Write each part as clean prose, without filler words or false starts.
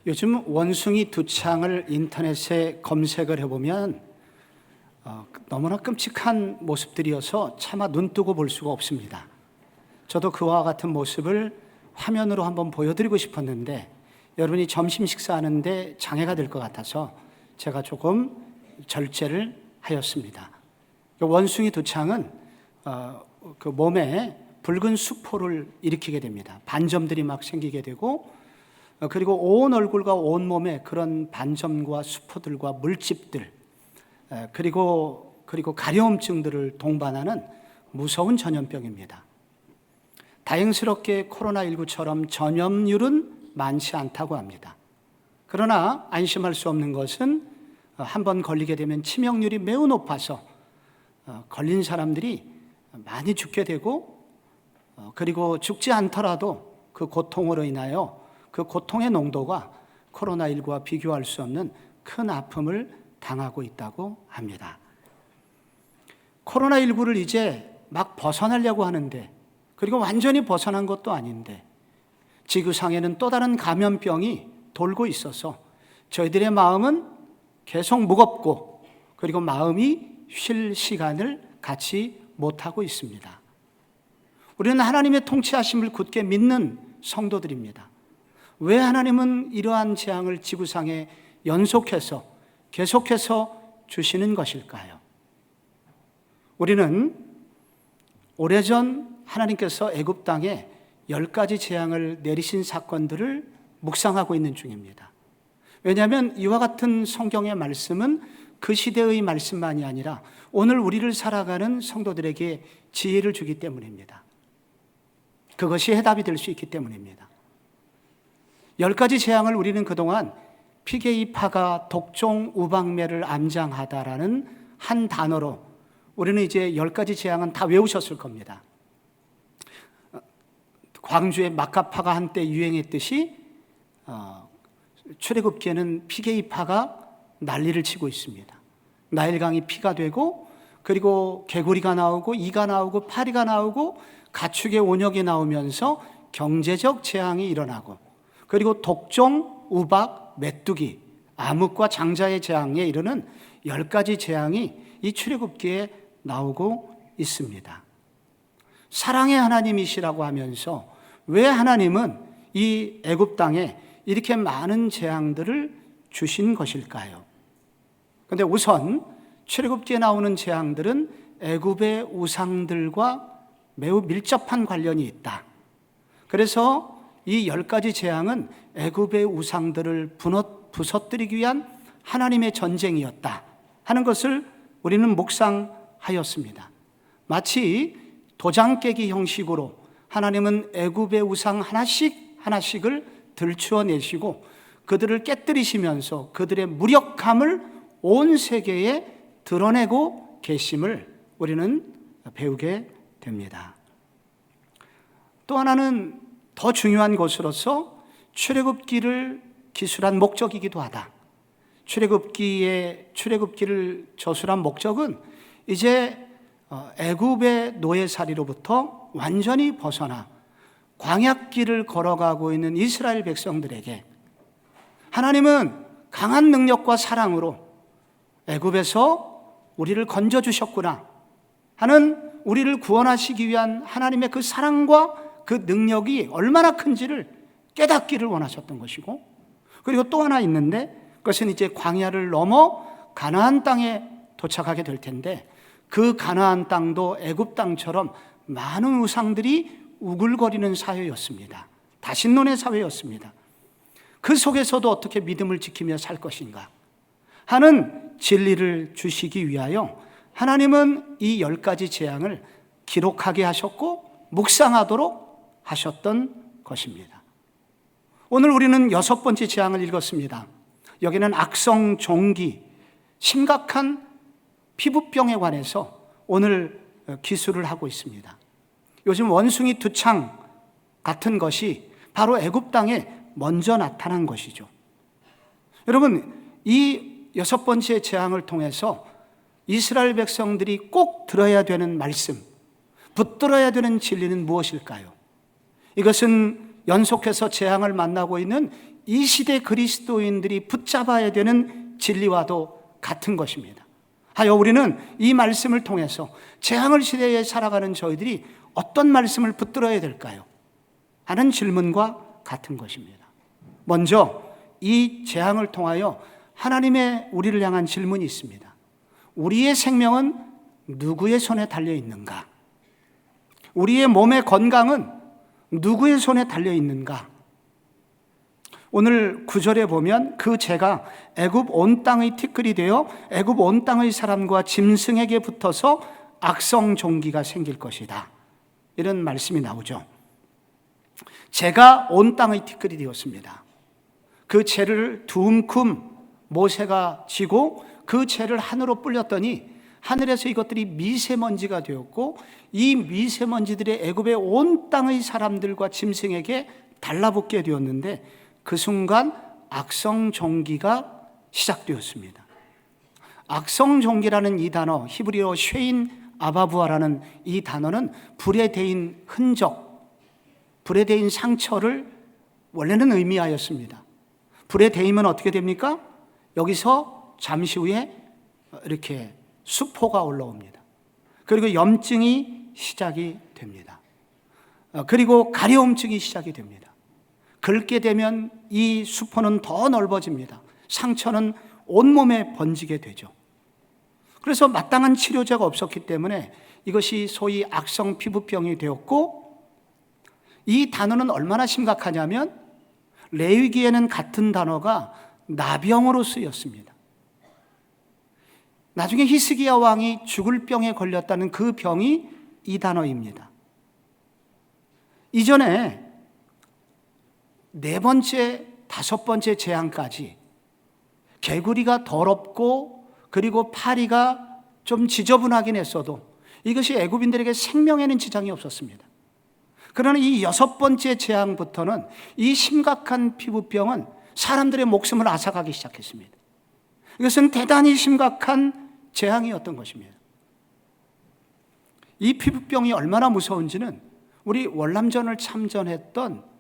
요즘 원숭이 두창을 인터넷에 검색을 해보면 너무나 끔찍한 모습들이어서 차마 눈뜨고 볼 수가 없습니다. 저도 그와 같은 모습을 화면으로 한번 보여드리고 싶었는데 여러분이 점심 식사하는데 장애가 될 것 같아서 제가 조금 절제를 하였습니다. 원숭이 두창은 그 몸에 붉은 수포를 일으키게 됩니다. 반점들이 막 생기게 되고, 그리고 온 얼굴과 온 몸에 그런 반점과 수포들과 물집들, 그리고 가려움증들을 동반하는 무서운 전염병입니다. 다행스럽게 코로나19처럼 전염률은 많지 않다고 합니다. 그러나 안심할 수 없는 것은 한번 걸리게 되면 치명률이 매우 높아서 걸린 사람들이 많이 죽게 되고, 그리고 죽지 않더라도 그 고통으로 인하여 그 고통의 농도가 코로나19와 비교할 수 없는 큰 아픔을 당하고 있다고 합니다. 코로나19를 이제 막 벗어나려고 하는데, 그리고 완전히 벗어난 것도 아닌데 지구상에는 또 다른 감염병이 돌고 있어서 저희들의 마음은 계속 무겁고, 그리고 마음이 쉴 시간을 갖지 못하고 있습니다. 우리는 하나님의 통치하심을 굳게 믿는 성도들입니다. 왜 하나님은 이러한 재앙을 지구상에 연속해서 계속해서 주시는 것일까요? 우리는 오래전 하나님께서 애굽 땅에 10가지 재앙을 내리신 사건들을 묵상하고 있는 중입니다. 왜냐하면 이와 같은 성경의 말씀은 그 시대의 말씀만이 아니라 오늘 우리를 살아가는 성도들에게 지혜를 주기 때문입니다. 그것이 해답이 될 수 있기 때문입니다. 10가지 재앙을 우리는 그동안 피게이파가 독종 우박매를 암장하다라는 한 단어로 우리는 이제 10가지 재앙은 다 외우셨을 겁니다. 광주의 마카파가 한때 유행했듯이 출애굽기에는 피게이파가 난리를 치고 있습니다. 나일강이 피가 되고, 그리고 개구리가 나오고 이가 나오고 파리가 나오고 가축의 온역이 나오면서 경제적 재앙이 일어나고, 그리고 독종, 우박, 메뚜기, 암흑과 장자의 재앙에 이르는 10가지 재앙이 이 출애굽기에 나오고 있습니다. 사랑의 하나님이시라고 하면서 왜 하나님은 이 애굽 땅에 이렇게 많은 재앙들을 주신 것일까요? 그런데 우선 출애굽기에 나오는 재앙들은 애굽의 우상들과 매우 밀접한 관련이 있다. 그래서 이 10가지 재앙은 애굽의 우상들을 부서뜨리기 위한 하나님의 전쟁이었다 하는 것을 우리는 묵상하였습니다. 마치 도장 깨기 형식으로 하나님은 애굽의 우상 하나씩을 들추어내시고 그들을 깨뜨리시면서 그들의 무력함을 온 세계에 드러내고 계심을 우리는 배우게 됩니다. 또 하나는 더 중요한 것으로서 출애굽기를 기술한 목적이기도 하다. 출애굽기를 저술한 목적은 이제 애굽의 노예살이로부터 완전히 벗어나 광야길을 걸어가고 있는 이스라엘 백성들에게 하나님은 강한 능력과 사랑으로 애굽에서 우리를 건져주셨구나 하는, 우리를 구원하시기 위한 하나님의 그 사랑과 그 능력이 얼마나 큰지를 깨닫기를 원하셨던 것이고, 그리고 또 하나 있는데 그것은 이제 광야를 넘어 가나안 땅에 도착하게 될 텐데, 그 가나안 땅도 애굽 땅처럼 많은 우상들이 우글거리는 사회였습니다. 다신론의 사회였습니다. 그 속에서도 어떻게 믿음을 지키며 살 것인가 하는 진리를 주시기 위하여 하나님은 이 10가지 재앙을 기록하게 하셨고 묵상하도록 하셨던 것입니다. 오늘 우리는 6번째 재앙을 읽었습니다. 여기는 악성 종기, 심각한 피부병에 관해서 오늘 기술을 하고 있습니다. 요즘 원숭이 두창 같은 것이 바로 애굽 땅에 먼저 나타난 것이죠. 여러분, 이 6번째 재앙을 통해서 이스라엘 백성들이 꼭 들어야 되는 말씀, 붙들어야 되는 진리는 무엇일까요? 이것은 연속해서 재앙을 만나고 있는 이 시대 그리스도인들이 붙잡아야 되는 진리와도 같은 것입니다. 하여 우리는 이 말씀을 통해서 재앙을 시대에 살아가는 저희들이 어떤 말씀을 붙들어야 될까요? 하는 질문과 같은 것입니다. 먼저 이 재앙을 통하여 하나님의 우리를 향한 질문이 있습니다. 우리의 생명은 누구의 손에 달려 있는가? 우리의 몸의 건강은 누구의 손에 달려 있는가? 오늘 9절에 보면 그 재가 애굽 온 땅의 티끌이 되어 애굽 온 땅의 사람과 짐승에게 붙어서 악성 종기가 생길 것이다. 이런 말씀이 나오죠. 재가 온 땅의 티끌이 되었습니다. 그 재를 둠큼 모세가 지고 그 재를 하늘로 불렸더니 하늘에서 이것들이 미세먼지가 되었고 이 미세먼지들이 애굽의 온 땅의 사람들과 짐승에게 달라붙게 되었는데 그 순간 악성 종기가 시작되었습니다. 악성 종기라는 이 단어, 히브리어 쉐인 아바부아라는 이 단어는 불에 데인 흔적, 불에 데인 상처를 원래는 의미하였습니다. 불에 데이면 어떻게 됩니까? 여기서 잠시 후에 이렇게 수포가 올라옵니다. 그리고 염증이 시작이 됩니다. 그리고 가려움증이 시작이 됩니다. 긁게 되면 이 수포는 더 넓어집니다. 상처는 온몸에 번지게 되죠. 그래서 마땅한 치료제가 없었기 때문에 이것이 소위 악성 피부병이 되었고, 이 단어는 얼마나 심각하냐면 레위기에는 같은 단어가 나병으로 쓰였습니다. 나중에 히스기야 왕이 죽을 병에 걸렸다는 그 병이 이 단어입니다. 이전에 네 번째, 다섯 번째 재앙까지 개구리가 더럽고 그리고 파리가 좀 지저분하긴 했어도 이것이 애굽인들에게 생명에는 지장이 없었습니다. 그러나 이 여섯 번째 재앙부터는 이 심각한 피부병은 사람들의 목숨을 앗아가기 시작했습니다. 이것은 대단히 심각한 재앙이었던 것입니다. 이 피부병이 얼마나 무서운지는 우리 월남전을 참전했던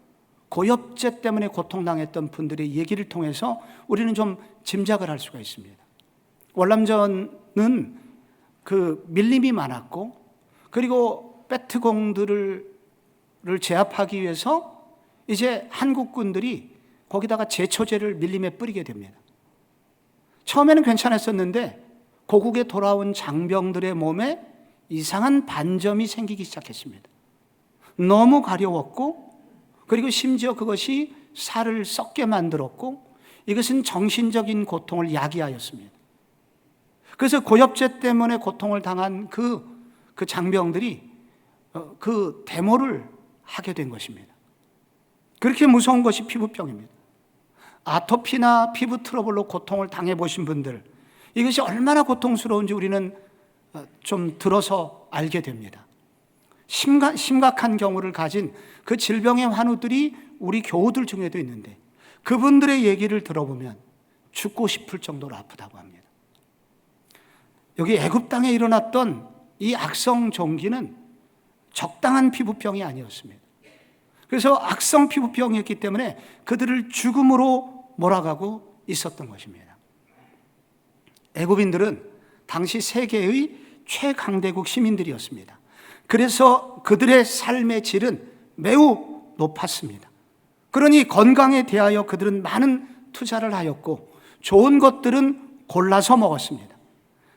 고엽제 때문에 고통당했던 분들의 얘기를 통해서 우리는 좀 짐작을 할 수가 있습니다. 월남전은 그 밀림이 많았고, 그리고 베트공들을 제압하기 위해서 이제 한국군들이 거기다가 제초제를 밀림에 뿌리게 됩니다. 처음에는 괜찮았었는데 고국에 돌아온 장병들의 몸에 이상한 반점이 생기기 시작했습니다. 너무 가려웠고, 그리고 심지어 그것이 살을 썩게 만들었고, 이것은 정신적인 고통을 야기하였습니다. 그래서 고엽제 때문에 고통을 당한 그 장병들이 그 데모를 하게 된 것입니다. 그렇게 무서운 것이 피부병입니다. 아토피나 피부 트러블로 고통을 당해보신 분들, 이것이 얼마나 고통스러운지 우리는 좀 들어서 알게 됩니다. 심각한 경우를 가진 그 질병의 환우들이 우리 교우들 중에도 있는데 그분들의 얘기를 들어보면 죽고 싶을 정도로 아프다고 합니다. 여기 애굽 땅에 일어났던 이 악성 종기는 적당한 피부병이 아니었습니다. 그래서 악성 피부병이었기 때문에 그들을 죽음으로 몰아가고 있었던 것입니다. 애굽인들은 당시 세계의 최강대국 시민들이었습니다. 그래서 그들의 삶의 질은 매우 높았습니다. 그러니 건강에 대하여 그들은 많은 투자를 하였고 좋은 것들은 골라서 먹었습니다.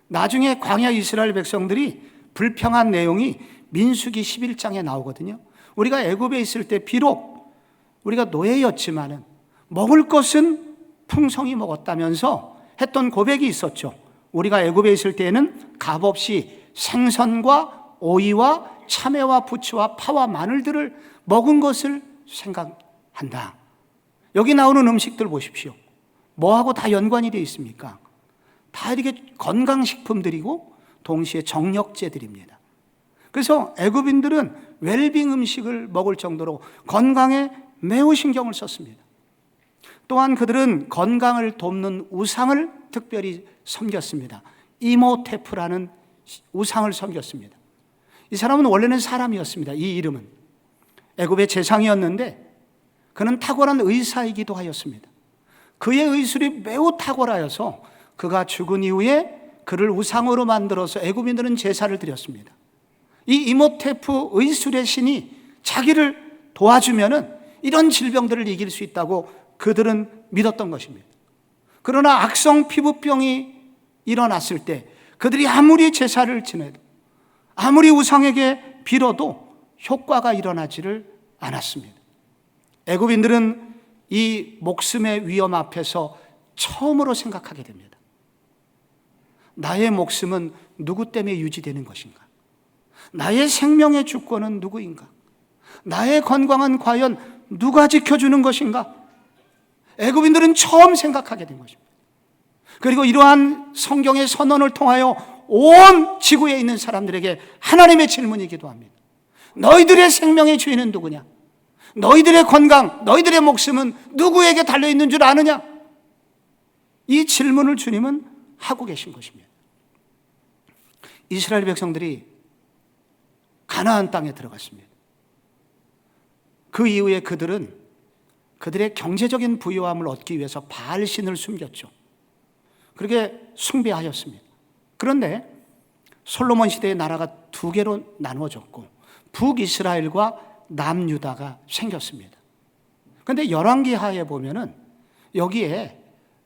나중에 광야 이스라엘 백성들이 불평한 내용이 민수기 11장에 나오거든요. 우리가 애굽에 있을 때 비록 우리가 노예였지만은 먹을 것은 풍성히 먹었다면서 했던 고백이 있었죠. 우리가 애굽에 있을 때에는 값없이 생선과 오이와 참외와 부추와 파와 마늘들을 먹은 것을 생각한다. 여기 나오는 음식들 보십시오. 뭐하고 다 연관이 되어 있습니까? 다 이렇게 건강식품들이고 동시에 정력제들입니다. 그래서 애굽인들은 웰빙 음식을 먹을 정도로 건강에 매우 신경을 썼습니다. 또한 그들은 건강을 돕는 우상을 특별히 섬겼습니다. 이모테프라는 우상을 섬겼습니다. 이 사람은 원래는 사람이었습니다. 이 이름은 애굽의 재상이었는데 그는 탁월한 의사이기도 하였습니다. 그의 의술이 매우 탁월하여서 그가 죽은 이후에 그를 우상으로 만들어서 애굽인들은 제사를 드렸습니다. 이 이모테프 의술의 신이 자기를 도와주면은 이런 질병들을 이길 수 있다고 그들은 믿었던 것입니다. 그러나 악성 피부병이 일어났을 때 그들이 아무리 제사를 지내도 아무리 우상에게 빌어도 효과가 일어나지를 않았습니다. 애굽인들은 이 목숨의 위험 앞에서 처음으로 생각하게 됩니다. 나의 목숨은 누구 때문에 유지되는 것인가? 나의 생명의 주권은 누구인가? 나의 건강은 과연 누가 지켜주는 것인가? 애굽인들은 처음 생각하게 된 것입니다. 그리고 이러한 성경의 선언을 통하여 온 지구에 있는 사람들에게 하나님의 질문이기도 합니다. 너희들의 생명의 주인은 누구냐? 너희들의 건강, 너희들의 목숨은 누구에게 달려있는 줄 아느냐? 이 질문을 주님은 하고 계신 것입니다. 이스라엘 백성들이 가나안 땅에 들어갔습니다. 그 이후에 그들은 그들의 경제적인 부유함을 얻기 위해서 바알신을 숨겼죠. 그렇게 숭배하였습니다. 그런데 솔로몬 시대의 나라가 두 개로 나누어졌고 북이스라엘과 남유다가 생겼습니다. 그런데 열왕기하에 보면은 여기에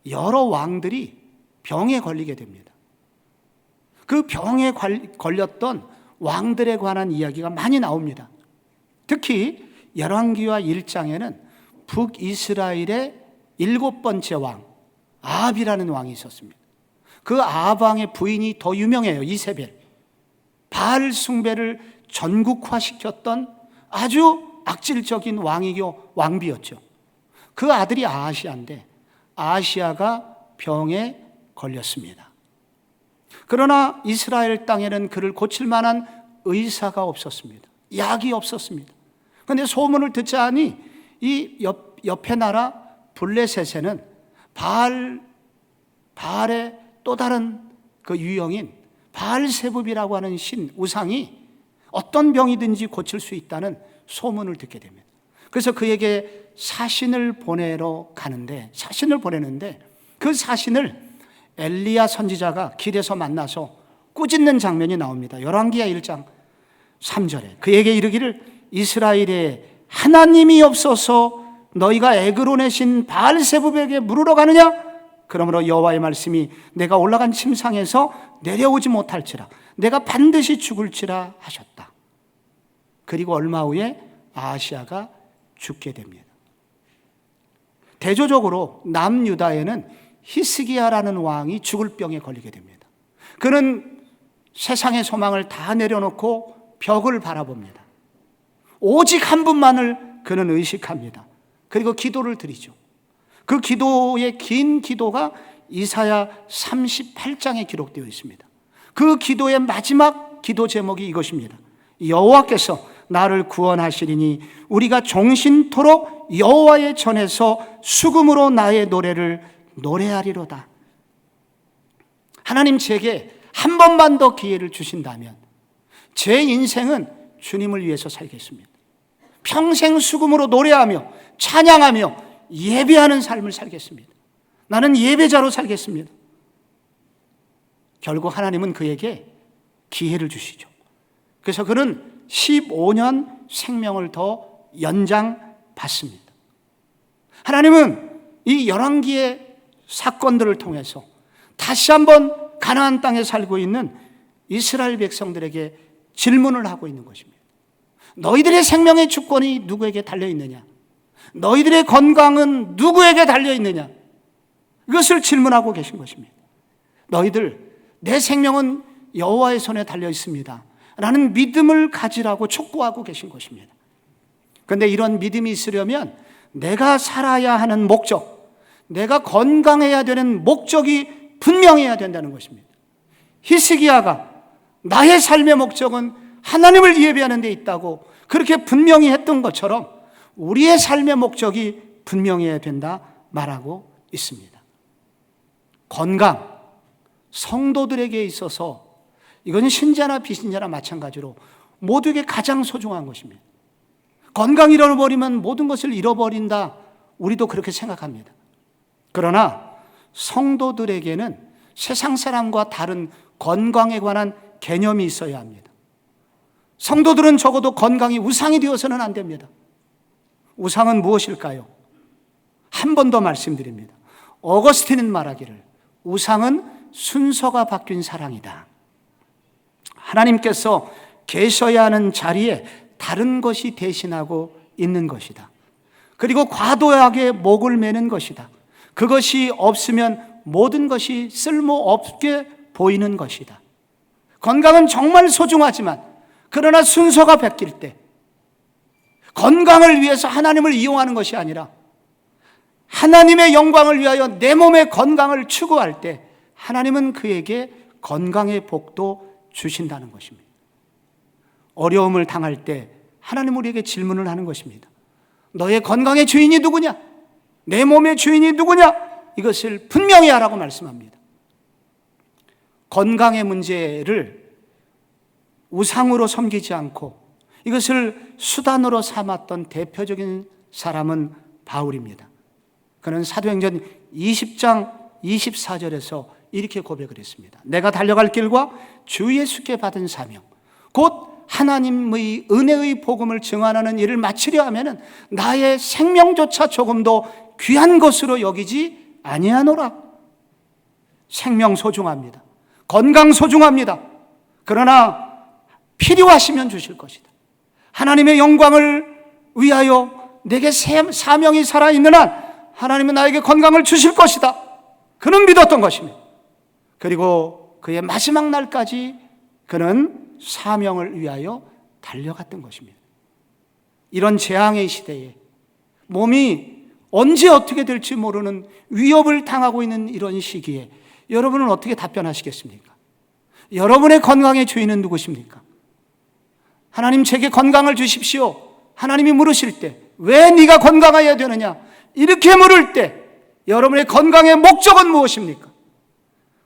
여러 왕들이 병에 걸리게 됩니다. 그 병에 걸렸던 왕들에 관한 이야기가 많이 나옵니다. 특히 열왕기하 1장에는 북이스라엘의 7번째 왕 아합이라는 왕이 있었습니다. 그 아합 왕의 부인이 더 유명해요. 이세벨. 바알 숭배를 전국화시켰던 아주 악질적인 왕이요 왕비였죠. 그 아들이 아하시아인데 아하시아가 병에 걸렸습니다. 그러나 이스라엘 땅에는 그를 고칠 만한 의사가 없었습니다. 약이 없었습니다. 그런데 소문을 듣자 하니 이 옆에 나라 블레셋에는 바알의 또 다른 그 유형인 바알세붑이라고 하는 신 우상이 어떤 병이든지 고칠 수 있다는 소문을 듣게 됩니다. 그래서 그에게 사신을 보내는데 그 사신을 엘리야 선지자가 길에서 만나서 꾸짖는 장면이 나옵니다. 열왕기하 1장 3절에 그에게 이르기를 이스라엘에 하나님이 없어서 너희가 에그론의 신 바알세붑에게 물으러 가느냐? 그러므로 여호와의 말씀이 내가 올라간 침상에서 내려오지 못할지라 내가 반드시 죽을지라 하셨다. 그리고 얼마 후에 아하시아가 죽게 됩니다. 대조적으로 남유다에는 히스기야라는 왕이 죽을 병에 걸리게 됩니다. 그는 세상의 소망을 다 내려놓고 벽을 바라봅니다. 오직 한 분만을 그는 의식합니다. 그리고 기도를 드리죠. 그 기도의 긴 기도가 이사야 38장에 기록되어 있습니다. 그 기도의 마지막 기도 제목이 이것입니다. 여호와께서 나를 구원하시리니 우리가 종신토록 여호와의 전에서 수금으로 나의 노래를 노래하리로다. 하나님 제게 한 번만 더 기회를 주신다면 제 인생은 주님을 위해서 살겠습니다. 평생 수금으로 노래하며 찬양하며 예배하는 삶을 살겠습니다. 나는 예배자로 살겠습니다. 결국 하나님은 그에게 기회를 주시죠. 그래서 그는 15년 생명을 더 연장받습니다. 하나님은 이 열왕기의 사건들을 통해서 다시 한번 가나안 땅에 살고 있는 이스라엘 백성들에게 질문을 하고 있는 것입니다. 너희들의 생명의 주권이 누구에게 달려있느냐? 너희들의 건강은 누구에게 달려있느냐? 이것을 질문하고 계신 것입니다. 너희들 내 생명은 여호와의 손에 달려있습니다 라는 믿음을 가지라고 촉구하고 계신 것입니다. 그런데 이런 믿음이 있으려면 내가 살아야 하는 목적, 내가 건강해야 되는 목적이 분명해야 된다는 것입니다. 히스기야가 나의 삶의 목적은 하나님을 예배하는 데 있다고 그렇게 분명히 했던 것처럼 우리의 삶의 목적이 분명해야 된다 말하고 있습니다. 건강, 성도들에게 있어서 이건 신자나 비신자나 마찬가지로 모두에게 가장 소중한 것입니다. 건강 잃어버리면 모든 것을 잃어버린다. 우리도 그렇게 생각합니다. 그러나 성도들에게는 세상 사람과 다른 건강에 관한 개념이 있어야 합니다. 성도들은 적어도 건강이 우상이 되어서는 안 됩니다. 우상은 무엇일까요? 한 번 더 말씀드립니다. 어거스틴은 말하기를 우상은 순서가 바뀐 사랑이다. 하나님께서 계셔야 하는 자리에 다른 것이 대신하고 있는 것이다. 그리고 과도하게 목을 매는 것이다. 그것이 없으면 모든 것이 쓸모없게 보이는 것이다. 건강은 정말 소중하지만 그러나 순서가 바뀔 때 건강을 위해서 하나님을 이용하는 것이 아니라 하나님의 영광을 위하여 내 몸의 건강을 추구할 때 하나님은 그에게 건강의 복도 주신다는 것입니다. 어려움을 당할 때 하나님 우리에게 질문을 하는 것입니다. 너의 건강의 주인이 누구냐? 내 몸의 주인이 누구냐? 이것을 분명히 하라고 말씀합니다. 건강의 문제를 우상으로 섬기지 않고 이것을 수단으로 삼았던 대표적인 사람은 바울입니다. 그는 사도행전 20장 24절에서 이렇게 고백을 했습니다. 내가 달려갈 길과 주 예수께 받은 사명 곧 하나님의 은혜의 복음을 증언하는 일을 마치려 하면은 나의 생명조차 조금도 귀한 것으로 여기지 아니하노라. 생명 소중합니다. 건강 소중합니다. 그러나 필요하시면 주실 것이다. 하나님의 영광을 위하여 내게 사명이 살아있는 한 하나님은 나에게 건강을 주실 것이다. 그는 믿었던 것입니다. 그리고 그의 마지막 날까지 그는 사명을 위하여 달려갔던 것입니다. 이런 재앙의 시대에 몸이 언제 어떻게 될지 모르는 위협을 당하고 있는 이런 시기에 여러분은 어떻게 답변하시겠습니까? 여러분의 건강의 주인은 누구십니까? 하나님 제게 건강을 주십시오. 하나님이 물으실 때 왜 네가 건강해야 되느냐? 이렇게 물을 때 여러분의 건강의 목적은 무엇입니까?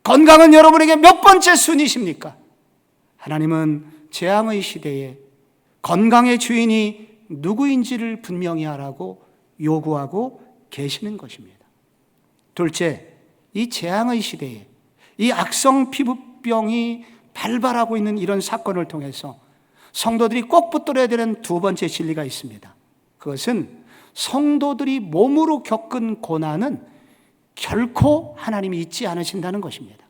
건강은 여러분에게 몇 번째 순위십니까? 하나님은 재앙의 시대에 건강의 주인이 누구인지를 분명히 하라고 요구하고 계시는 것입니다. 둘째, 이 재앙의 시대에 이 악성 피부병이 발발하고 있는 이런 사건을 통해서 성도들이 꼭 붙들어야 되는 두 번째 진리가 있습니다. 그것은 성도들이 몸으로 겪은 고난은 결코 하나님이 잊지 않으신다는 것입니다.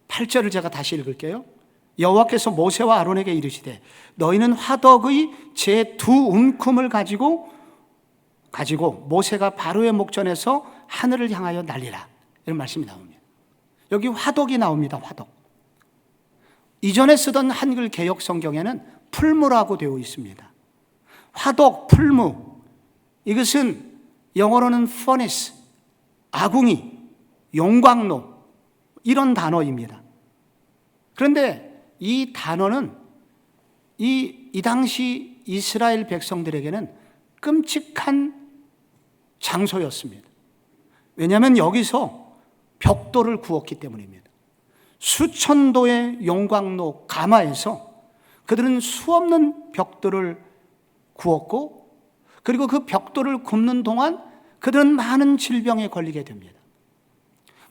8절을 제가 다시 읽을게요. 여호와께서 모세와 아론에게 이르시되 너희는 화덕의 제 두 움큼을 가지고 모세가 바로의 목전에서 하늘을 향하여 날리라. 이런 말씀이 나옵니다. 여기 화덕이 나옵니다. 화덕. 이전에 쓰던 한글 개역 성경에는 풀무라고 되어 있습니다. 화덕, 풀무, 이것은 영어로는 furnace, 아궁이, 용광로 이런 단어입니다. 그런데 이 단어는 이 당시 이스라엘 백성들에게는 끔찍한 장소였습니다. 왜냐하면 여기서 벽돌을 구웠기 때문입니다. 수천 도의 용광로 가마에서 그들은 수없는 벽돌을 구웠고 그리고 그 벽돌을 굽는 동안 그들은 많은 질병에 걸리게 됩니다.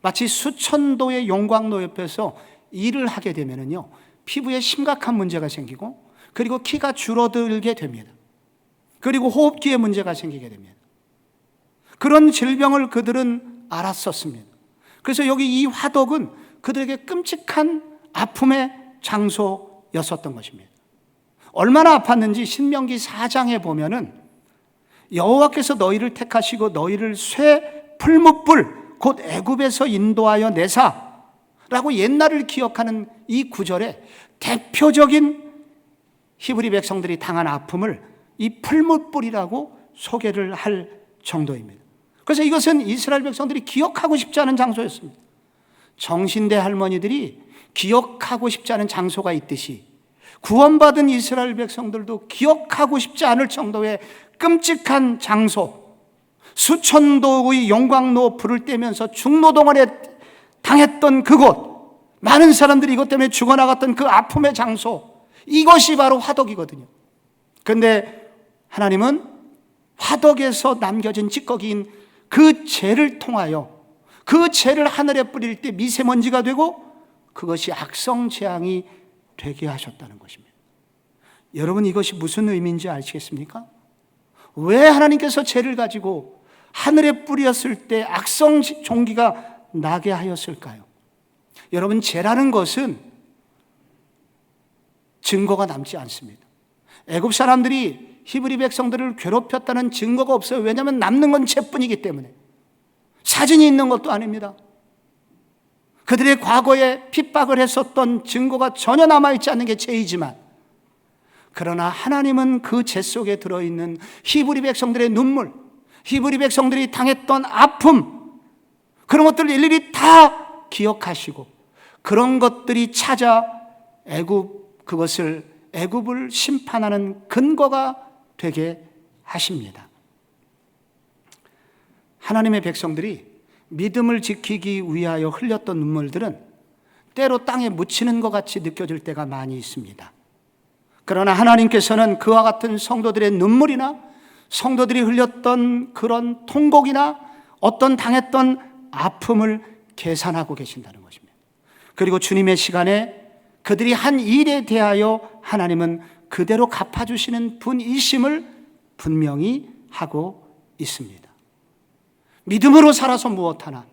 마치 수천 도의 용광로 옆에서 일을 하게 되면요 피부에 심각한 문제가 생기고 그리고 키가 줄어들게 됩니다. 그리고 호흡기에 문제가 생기게 됩니다. 그런 질병을 그들은 알았었습니다. 그래서 여기 이 화덕은 그들에게 끔찍한 아픔의 장소였었던 것입니다. 얼마나 아팠는지 신명기 4장에 보면은 여호와께서 너희를 택하시고 너희를 쇠 풀무불 곧 애굽에서 인도하여 내사라고 옛날을 기억하는 이 구절에 대표적인 히브리 백성들이 당한 아픔을 이 풀무불이라고 소개를 할 정도입니다. 그래서 이것은 이스라엘 백성들이 기억하고 싶지 않은 장소였습니다. 정신대 할머니들이 기억하고 싶지 않은 장소가 있듯이 구원받은 이스라엘 백성들도 기억하고 싶지 않을 정도의 끔찍한 장소, 수천도의 용광로 불을 떼면서 중노동원에 당했던 그곳, 많은 사람들이 이것 때문에 죽어나갔던 그 아픔의 장소, 이것이 바로 화덕이거든요. 그런데 하나님은 화덕에서 남겨진 찌꺼기인 그 재를 통하여 그 재를 하늘에 뿌릴 때 미세먼지가 되고 그것이 악성 재앙이 되게 하셨다는 것입니다. 여러분, 이것이 무슨 의미인지 아시겠습니까? 왜 하나님께서 재를 가지고 하늘에 뿌렸을 때 악성 종기가 나게 하였을까요? 여러분, 재라는 것은 증거가 남지 않습니다. 애굽 사람들이 히브리 백성들을 괴롭혔다는 증거가 없어요. 왜냐하면 남는 건 재뿐이기 때문에. 사진이 있는 것도 아닙니다. 그들의 과거에 핍박을 했었던 증거가 전혀 남아있지 않는 게 재이지만, 그러나 하나님은 그 재 속에 들어있는 히브리 백성들의 눈물, 히브리 백성들이 당했던 아픔, 그런 것들을 일일이 다 기억하시고 그런 것들이 찾아 애굽을 심판하는 근거가 되게 하십니다. 하나님의 백성들이 믿음을 지키기 위하여 흘렸던 눈물들은 때로 땅에 묻히는 것 같이 느껴질 때가 많이 있습니다. 그러나 하나님께서는 그와 같은 성도들의 눈물이나 성도들이 흘렸던 그런 통곡이나 어떤 당했던 아픔을 계산하고 계신다는 것입니다. 그리고 주님의 시간에 그들이 한 일에 대하여 하나님은 그대로 갚아주시는 분이심을 분명히 하고 있습니다. 믿음으로 살아서 무엇하나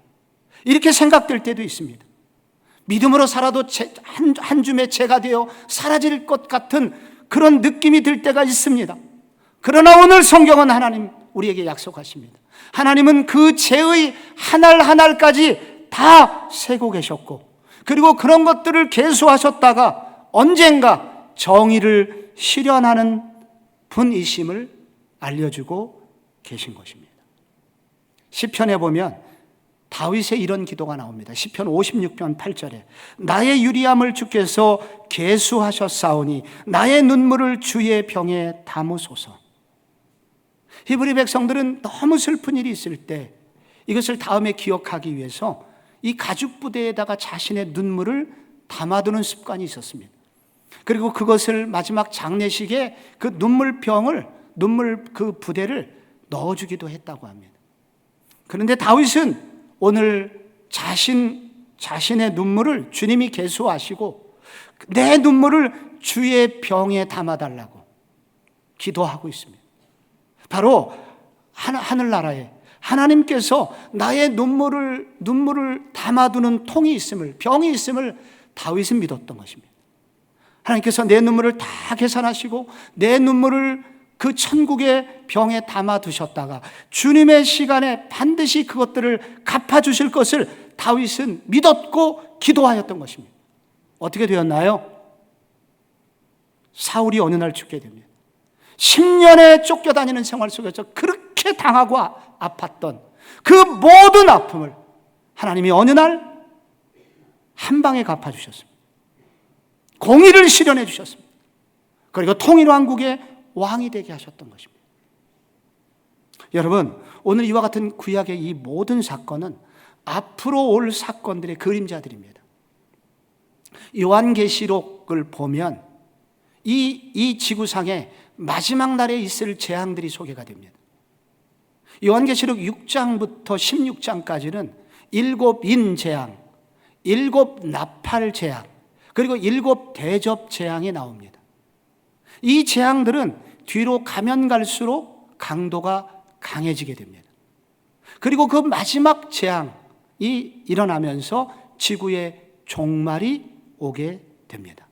이렇게 생각될 때도 있습니다. 믿음으로 살아도 한 줌의 재가 되어 사라질 것 같은 그런 느낌이 들 때가 있습니다. 그러나 오늘 성경은 하나님 우리에게 약속하십니다. 하나님은 그 재의 한 알 한 알까지 다 세고 계셨고, 그리고 그런 것들을 계수하셨다가 언젠가 정의를 실현하는 분이심을 알려주고 계신 것입니다. 시편에 보면 다윗의 이런 기도가 나옵니다. 시편 56편 8절에 나의 유리함을 주께서 계수하셨사오니 나의 눈물을 주의 병에 담으소서. 히브리 백성들은 너무 슬픈 일이 있을 때 이것을 다음에 기억하기 위해서 이 가죽 부대에다가 자신의 눈물을 담아두는 습관이 있었습니다. 그리고 그것을 마지막 장례식에 그 눈물 그 부대를 넣어주기도 했다고 합니다. 그런데 다윗은 오늘 자신의 눈물을 주님이 계수하시고 내 눈물을 주의 병에 담아달라고 기도하고 있습니다. 바로 하늘나라에 하나님께서 나의 눈물을 담아두는 통이 있음을, 병이 있음을 다윗은 믿었던 것입니다. 하나님께서 내 눈물을 다 계산하시고 내 눈물을 그 천국의 병에 담아두셨다가 주님의 시간에 반드시 그것들을 갚아주실 것을 다윗은 믿었고 기도하였던 것입니다. 어떻게 되었나요? 사울이 어느 날 죽게 됩니다. 10년에 쫓겨다니는 생활 속에서 그렇게 당하고 아팠던 그 모든 아픔을 하나님이 어느 날 한 방에 갚아주셨습니다. 공의를 실현해 주셨습니다. 그리고 통일왕국의 왕이 되게 하셨던 것입니다. 여러분, 오늘 이와 같은 구약의 이 모든 사건은 앞으로 올 사건들의 그림자들입니다. 요한계시록을 보면 이 지구상에 마지막 날에 있을 재앙들이 소개가 됩니다. 요한계시록 6장부터 16장까지는 7인 재앙, 7 나팔 재앙, 그리고 7 대접 재앙이 나옵니다. 이 재앙들은 뒤로 가면 갈수록 강도가 강해지게 됩니다. 그리고 그 마지막 재앙이 일어나면서 지구에 종말이 오게 됩니다.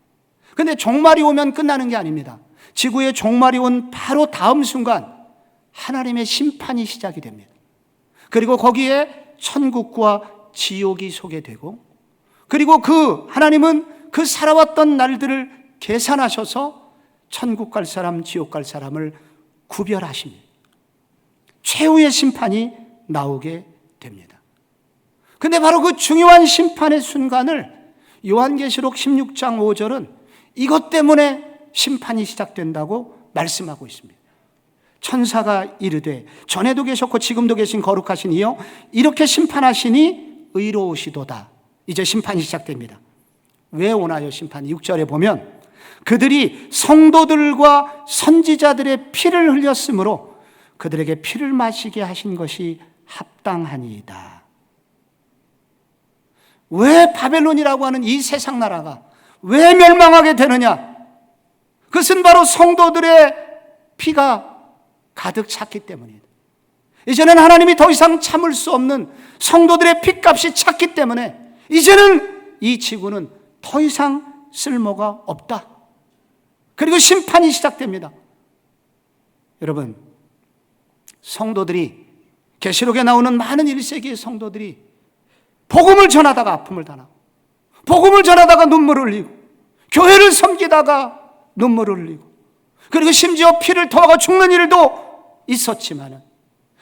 그런데 종말이 오면 끝나는 게 아닙니다. 지구에 종말이 온 바로 다음 순간 하나님의 심판이 시작이 됩니다. 그리고 거기에 천국과 지옥이 소개되고, 그리고 하나님은 그 살아왔던 날들을 계산하셔서 천국 갈 사람, 지옥 갈 사람을 구별하십니다. 최후의 심판이 나오게 됩니다. 그런데 바로 그 중요한 심판의 순간을 요한계시록 16장 5절은 이것 때문에 심판이 시작된다고 말씀하고 있습니다. 천사가 이르되 전에도 계셨고 지금도 계신 거룩하신 이여 이렇게 심판하시니 의로우시도다. 이제 심판이 시작됩니다. 왜 오나요 심판이? 6절에 보면 그들이 성도들과 선지자들의 피를 흘렸으므로 그들에게 피를 마시게 하신 것이 합당하니이다. 왜 바벨론이라고 하는 이 세상 나라가 왜 멸망하게 되느냐? 그것은 바로 성도들의 피가 가득 찼기 때문이다. 이제는 하나님이 더 이상 참을 수 없는 성도들의 피값이 찼기 때문에 이제는 이 지구는 더 이상 쓸모가 없다. 그리고 심판이 시작됩니다. 여러분, 성도들이, 계시록에 나오는 많은 1세기의 성도들이 복음을 전하다가 아픔을 당하고, 복음을 전하다가 눈물을 흘리고, 교회를 섬기다가 눈물을 흘리고, 그리고 심지어 피를 토하고 죽는 일도 있었지만은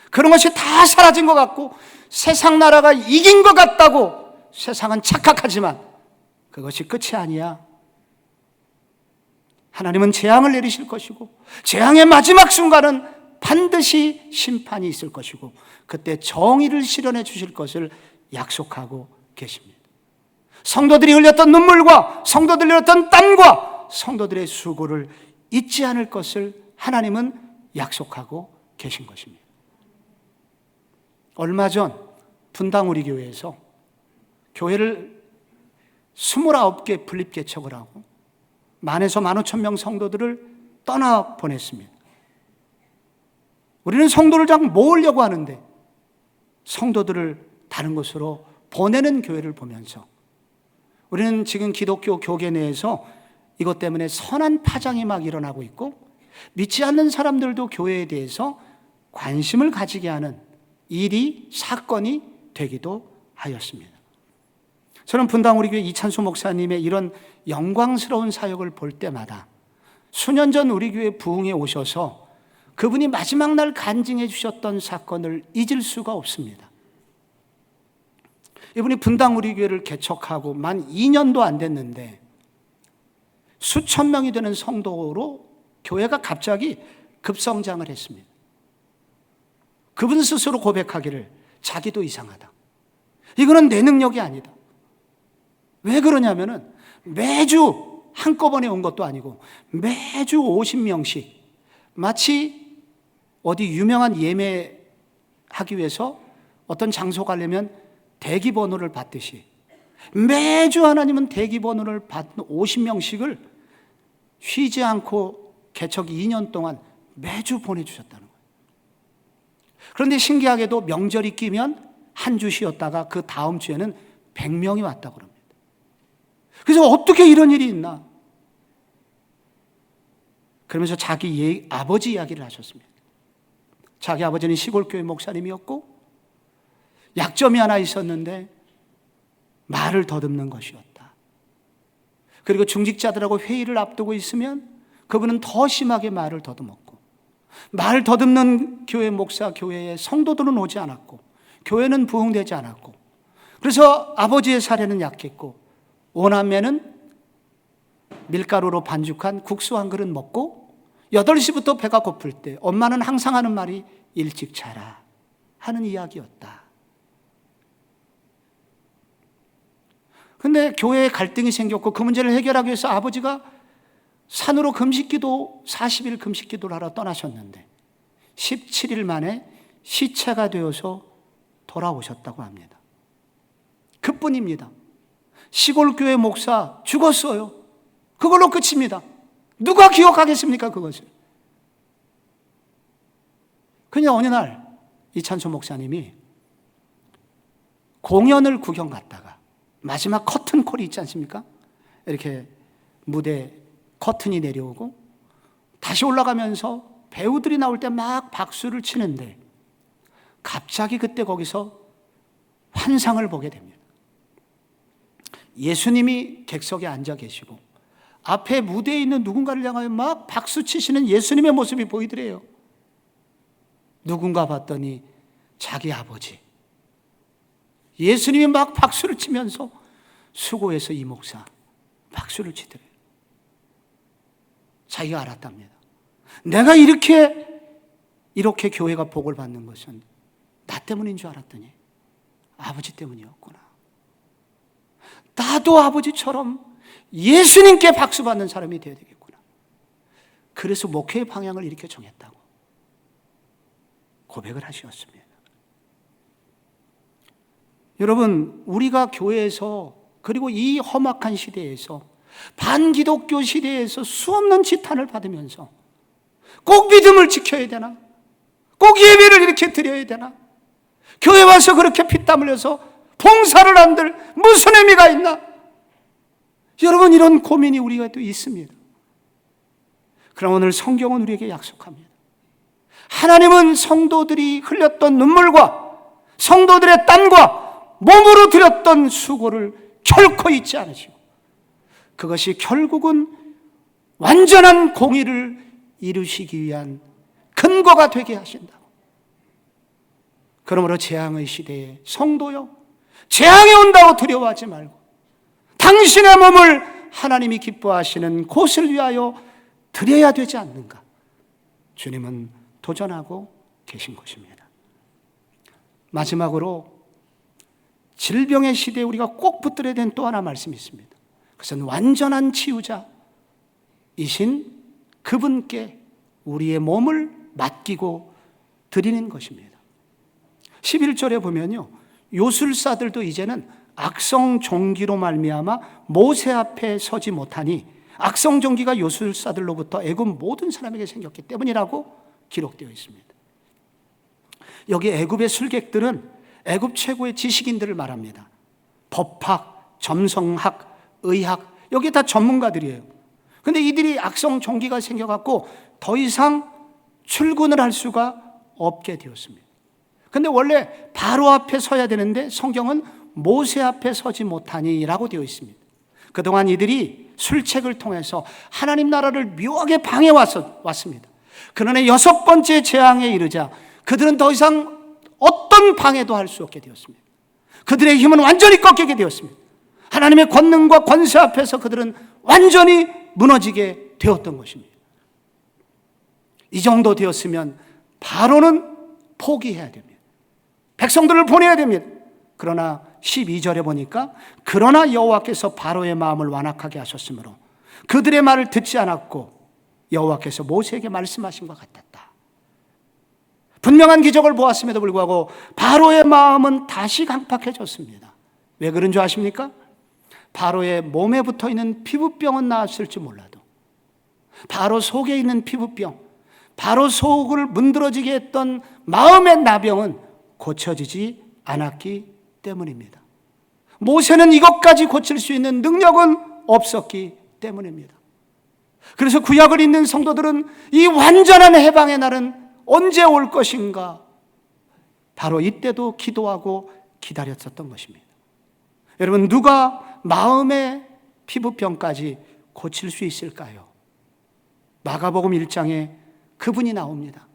그런 것이 다 사라진 것 같고 세상 나라가 이긴 것 같다고 세상은 착각하지만 그것이 끝이 아니야. 하나님은 재앙을 내리실 것이고 재앙의 마지막 순간은 반드시 심판이 있을 것이고 그때 정의를 실현해 주실 것을 약속하고 계십니다. 성도들이 흘렸던 눈물과 성도들이 흘렸던 땀과 성도들의 수고를 잊지 않을 것을 하나님은 약속하고 계신 것입니다. 얼마 전 분당 우리 교회에서 교회를 29개 분립개척을 하고 10,000에서 15,000명 성도들을 떠나 보냈습니다. 우리는 성도를 잘 모으려고 하는데 성도들을 다른 곳으로 보내는 교회를 보면서 우리는 지금 기독교 교계 내에서 이것 때문에 선한 파장이 막 일어나고 있고 믿지 않는 사람들도 교회에 대해서 관심을 가지게 하는 일이, 사건이 되기도 하였습니다. 저는 분당 우리 교회 이찬수 목사님의 이런 영광스러운 사역을 볼 때마다 수년 전 우리 교회 부흥에 오셔서 그분이 마지막 날 간증해 주셨던 사건을 잊을 수가 없습니다. 이분이 분당 우리 교회를 개척하고 만 2년도 안 됐는데 수천 명이 되는 성도로 교회가 갑자기 급성장을 했습니다. 그분 스스로 고백하기를 자기도 이상하다. 이거는 내 능력이 아니다. 왜 그러냐면은 매주 한꺼번에 온 것도 아니고 매주 50명씩 마치 어디 유명한 예매하기 위해서 어떤 장소 가려면 대기번호를 받듯이 매주 하나님은 대기번호를 받는 50명씩을 쉬지 않고 개척 2년 동안 매주 보내주셨다는 거예요. 그런데 신기하게도 명절이 끼면 한 주 쉬었다가 그 다음 주에는 100명이 왔다고 합니다. 그래서 어떻게 이런 일이 있나? 그러면서 자기 아버지 이야기를 하셨습니다. 자기 아버지는 시골교회 목사님이었고 약점이 하나 있었는데 말을 더듬는 것이었다. 그리고 중직자들하고 회의를 앞두고 있으면 그분은 더 심하게 말을 더듬었고 말 더듬는 교회 목사 교회에 성도들은 오지 않았고 교회는 부흥되지 않았고 그래서 아버지의 사례는 약했고 오남매는 밀가루로 반죽한 국수 한 그릇 먹고 8시부터 배가 고플 때 엄마는 항상 하는 말이 일찍 자라 하는 이야기였다. 근데 교회에 갈등이 생겼고 그 문제를 해결하기 위해서 아버지가 산으로 금식기도 40일 금식기도를 하러 떠나셨는데 17일 만에 시체가 되어서 돌아오셨다고 합니다. 그뿐입니다. 시골교회 목사 죽었어요. 그걸로 끝입니다. 누가 기억하겠습니까 그것을? 그냥 어느 날 이찬수 목사님이 공연을 구경 갔다가 마지막 커튼콜이 있지 않습니까? 이렇게 무대 커튼이 내려오고 다시 올라가면서 배우들이 나올 때 막 박수를 치는데 갑자기 그때 거기서 환상을 보게 됩니다. 예수님이 객석에 앉아 계시고 앞에 무대에 있는 누군가를 향하여 막 박수 치시는 예수님의 모습이 보이더래요. 누군가 봤더니 자기 아버지. 예수님이 막 박수를 치면서 수고해서 이 목사 박수를 치더래요. 자기가 알았답니다. 내가 이렇게 교회가 복을 받는 것은 나 때문인 줄 알았더니 아버지 때문이었구나. 나도 아버지처럼 예수님께 박수 받는 사람이 되어야 되겠구나. 그래서 목회의 방향을 이렇게 정했다고 고백을 하셨습니다. 여러분, 우리가 교회에서, 그리고 이 험악한 시대에서, 반기독교 시대에서 수없는 지탄을 받으면서 꼭 믿음을 지켜야 되나? 꼭 예배를 이렇게 드려야 되나? 교회 와서 그렇게 피땀 흘려서 봉사를 한들 무슨 의미가 있나? 여러분, 이런 고민이 우리가 또 있습니다. 그럼 오늘 성경은 우리에게 약속합니다. 하나님은 성도들이 흘렸던 눈물과 성도들의 땀과 몸으로 들였던 수고를 결코 잊지 않으시고, 그것이 결국은 완전한 공의를 이루시기 위한 근거가 되게 하신다고. 그러므로 재앙의 시대에 성도여, 재앙이 온다고 두려워하지 말고 당신의 몸을 하나님이 기뻐하시는 곳을 위하여 드려야 되지 않는가? 주님은 도전하고 계신 것입니다. 마지막으로 질병의 시대에 우리가 꼭 붙들어야 되는 또 하나 말씀이 있습니다. 그것은 완전한 치유자이신 그분께 우리의 몸을 맡기고 드리는 것입니다. 11절에 보면요, 요술사들도 이제는 악성종기로 말미암아 모세 앞에 서지 못하니, 악성종기가 요술사들로부터 애굽 모든 사람에게 생겼기 때문이라고 기록되어 있습니다. 여기 애굽의 술객들은 애굽 최고의 지식인들을 말합니다. 법학, 점성학, 의학, 여기 다 전문가들이에요. 근데 이들이 악성종기가 생겨갖고 더 이상 출근을 할 수가 없게 되었습니다. 근데 원래 바로 앞에 서야 되는데 성경은 모세 앞에 서지 못하니라고 되어 있습니다. 그동안 이들이 술책을 통해서 하나님 나라를 묘하게 방해왔습니다. 그러나 6번째 재앙에 이르자 그들은 더 이상 어떤 방해도 할 수 없게 되었습니다. 그들의 힘은 완전히 꺾이게 되었습니다. 하나님의 권능과 권세 앞에서 그들은 완전히 무너지게 되었던 것입니다. 이 정도 되었으면 바로는 포기해야 됩니다. 백성들을 보내야 됩니다. 그러나 12절에 보니까 그러나 여호와께서 바로의 마음을 완악하게 하셨으므로 그들의 말을 듣지 않았고 여호와께서 모세에게 말씀하신 것 같았다. 분명한 기적을 보았음에도 불구하고 바로의 마음은 다시 강팍해졌습니다. 왜 그런 줄 아십니까? 바로의 몸에 붙어있는 피부병은 나았을지 몰라도 바로 속에 있는 피부병, 바로 속을 문드러지게 했던 마음의 나병은 고쳐지지 않았기 때문입니다. 모세는 이것까지 고칠 수 있는 능력은 없었기 때문입니다. 그래서 구약을 읽는 성도들은 이 완전한 해방의 날은 언제 올 것인가? 바로 이때도 기도하고 기다렸었던 것입니다. 여러분, 누가 마음의 피부병까지 고칠 수 있을까요? 마가복음 1장에 그분이 나옵니다.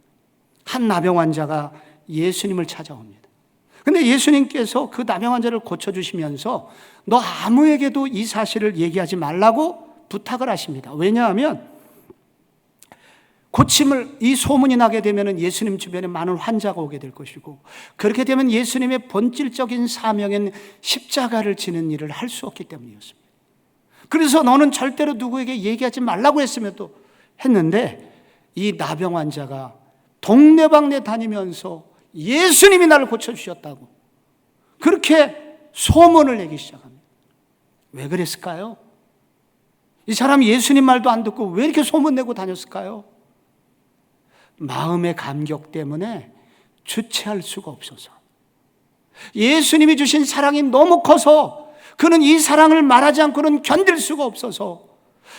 한 나병 환자가 예수님을 찾아옵니다. 근데 예수님께서 그 나병 환자를 고쳐주시면서 너 아무에게도 이 사실을 얘기하지 말라고 부탁을 하십니다. 왜냐하면 고침을, 이 소문이 나게 되면 예수님 주변에 많은 환자가 오게 될 것이고, 그렇게 되면 예수님의 본질적인 사명인 십자가를 지는 일을 할 수 없기 때문이었습니다. 그래서 너는 절대로 누구에게 얘기하지 말라고 했는데 이 나병 환자가 동네방네 다니면서 예수님이 나를 고쳐주셨다고 그렇게 소문을 내기 시작합니다. 왜 그랬을까요? 이 사람이 예수님 말도 안 듣고 왜 이렇게 소문내고 다녔을까요? 마음의 감격 때문에 주체할 수가 없어서, 예수님이 주신 사랑이 너무 커서 그는 이 사랑을 말하지 않고는 견딜 수가 없어서,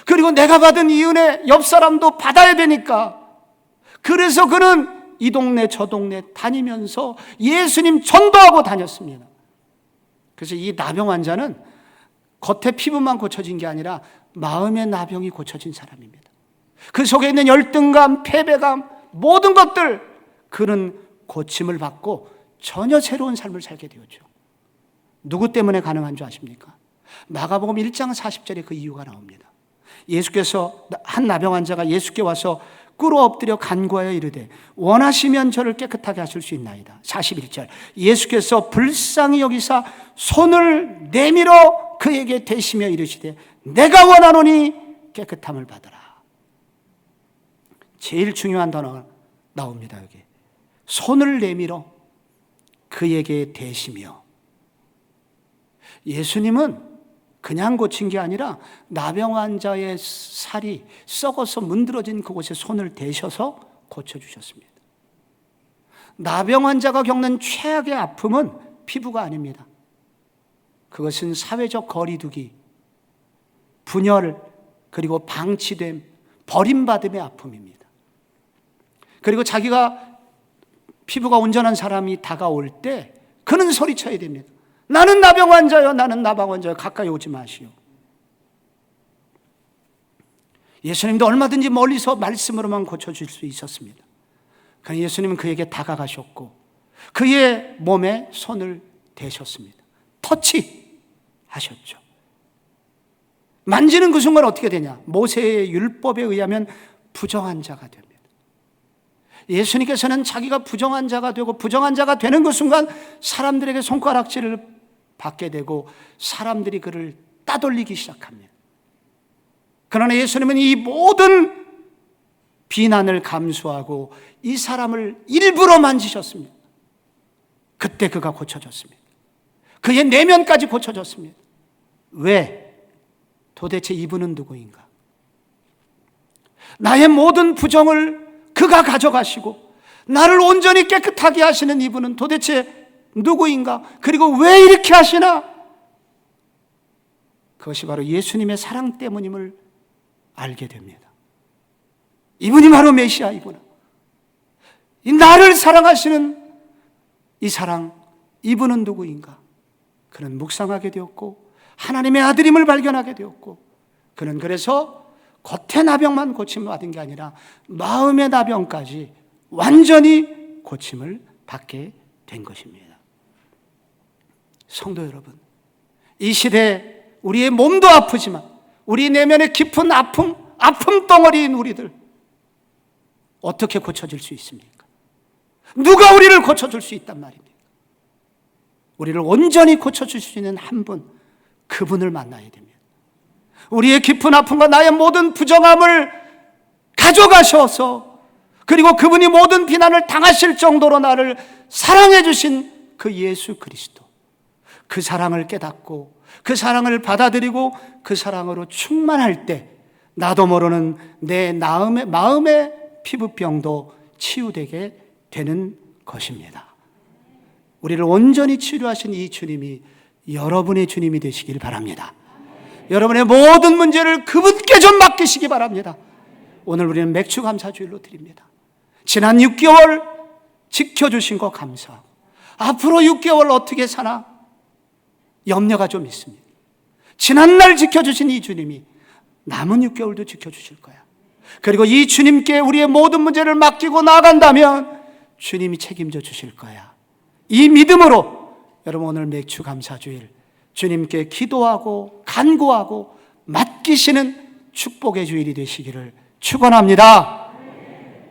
그리고 내가 받은 이 은혜 옆 사람도 받아야 되니까, 그래서 그는 이 동네 저 동네 다니면서 예수님 전도하고 다녔습니다. 그래서 이 나병 환자는 겉에 피부만 고쳐진 게 아니라 마음의 나병이 고쳐진 사람입니다. 그 속에 있는 열등감, 패배감, 모든 것들, 그는 고침을 받고 전혀 새로운 삶을 살게 되었죠. 누구 때문에 가능한 줄 아십니까? 마가복음 1장 40절에 그 이유가 나옵니다. 예수께서, 한 나병 환자가 예수께 와서 꿇어 엎드려 간구하여 이르되 원하시면 저를 깨끗하게 하실 수 있나이다. 41절, 예수께서 불쌍히 여기사 손을 내밀어 그에게 대시며 이르시되 내가 원하노니 깨끗함을 받으라. 제일 중요한 단어가 나옵니다. 여기 손을 내밀어 그에게 대시며. 예수님은 그냥 고친 게 아니라 나병 환자의 살이 썩어서 문드러진 그곳에 손을 대셔서 고쳐주셨습니다. 나병 환자가 겪는 최악의 아픔은 피부가 아닙니다. 그것은 사회적 거리두기, 분열, 그리고 방치됨, 버림받음의 아픔입니다. 그리고 자기가 피부가 온전한 사람이 다가올 때 그는 소리쳐야 됩니다. 나는 나병 환자요, 나는 나병 환자요, 가까이 오지 마시오. 예수님도 얼마든지 멀리서 말씀으로만 고쳐줄 수 있었습니다. 그러나 예수님은 그에게 다가가셨고 그의 몸에 손을 대셨습니다. 터치하셨죠. 만지는 그 순간 어떻게 되냐? 모세의 율법에 의하면 부정한 자가 됩니다. 예수님께서는 자기가 부정한 자가 되고 부정한 자가 되는 그 순간 사람들에게 손가락질을 받게 되고 사람들이 그를 따돌리기 시작합니다. 그러나 예수님은 이 모든 비난을 감수하고 이 사람을 일부러 만지셨습니다. 그때 그가 고쳐졌습니다. 그의 내면까지 고쳐졌습니다. 왜? 도대체 이분은 누구인가? 나의 모든 부정을 그가 가져가시고 나를 온전히 깨끗하게 하시는 이분은 도대체 누구인가? 그리고 왜 이렇게 하시나? 그것이 바로 예수님의 사랑 때문임을 알게 됩니다. 이분이 바로 메시아이구나. 이 나를 사랑하시는 이 사랑, 이분은 누구인가? 그는 묵상하게 되었고 하나님의 아들임을 발견하게 되었고 그는 그래서 겉의 나병만 고침을 받은 게 아니라 마음의 나병까지 완전히 고침을 받게 된 것입니다. 성도 여러분, 이 시대에 우리의 몸도 아프지만 우리 내면의 깊은 아픔 덩어리인 우리들 어떻게 고쳐질 수 있습니까? 누가 우리를 고쳐줄 수 있단 말입니까? 우리를 온전히 고쳐줄 수 있는 한 분, 그분을 만나야 됩니다. 우리의 깊은 아픔과 나의 모든 부정함을 가져가셔서 그리고 그분이 모든 비난을 당하실 정도로 나를 사랑해 주신 그 예수 그리스도, 그 사랑을 깨닫고 그 사랑을 받아들이고 그 사랑으로 충만할 때 나도 모르는 내 마음의 피부병도 치유되게 되는 것입니다. 우리를 온전히 치료하신 이 주님이 여러분의 주님이 되시길 바랍니다. 여러분의 모든 문제를 그분께 좀 맡기시기 바랍니다. 오늘 우리는 맥주 감사주일로 드립니다. 지난 6개월 지켜주신 거 감사하고 앞으로 6개월 어떻게 사나 염려가 좀 있습니다. 지난날 지켜주신 이 주님이 남은 6개월도 지켜주실 거야. 그리고 이 주님께 우리의 모든 문제를 맡기고 나아간다면 주님이 책임져 주실 거야. 이 믿음으로 여러분 오늘 맥주 감사주일 주님께 기도하고 간구하고 맡기시는 축복의 주일이 되시기를 축원합니다.